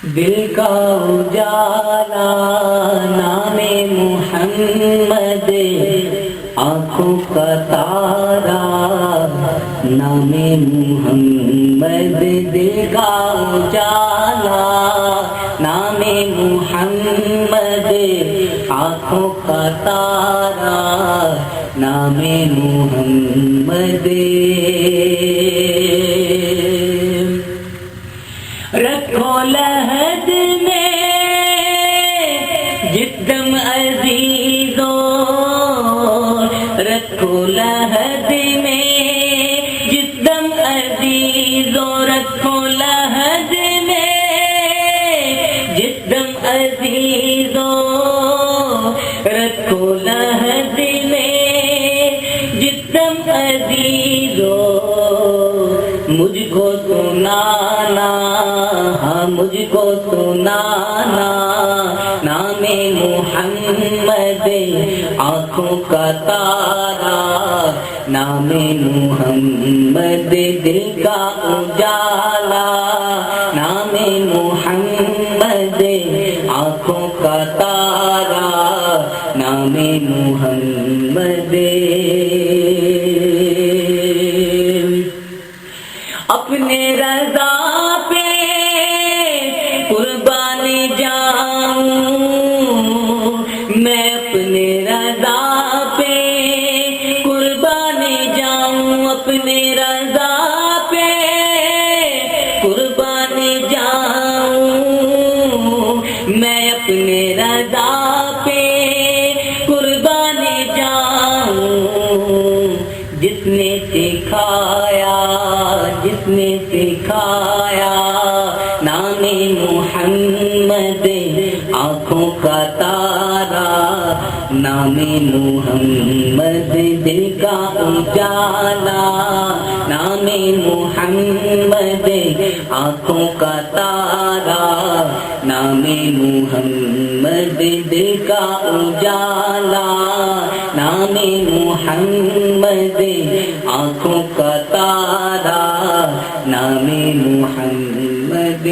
دل کا اجالا نام محمد، آنکھوں کا تارا نام محمد، دل کا اجالا نام محمد، آنکھوں کا تارا نام محمد، رکھو لحد میں جس دم عزیزو، رکھو لحد میں جس دم عزیزو، رکھو لحد میں جس دم عزیزو، رکھو لحد میں جس دم عزیزو، مجھ کو سنانا، ہاں مجھ کو سنانا نام محمد، آنکھوں کا تارا نام محمد، دل کا اجالا نام محمد، آنکھوں کا تارا نام محمد، اپنے رضا پہ قربان جاؤں، میں اپنے رضا پہ قربان جاؤں، اپنے رضا پہ قربان جاؤں، میں اپنے رضا پہ قربان جاؤں، جس نے سکھایا، جس نے سکھایا نام محمد، آنکھوں کا تارا نام محمد، دل کا اجالا نام محمد، آنکھوں کا تارا نام محمد، دل کا اجالا نام محمد، آنکھوں کا تارا نام محمد۔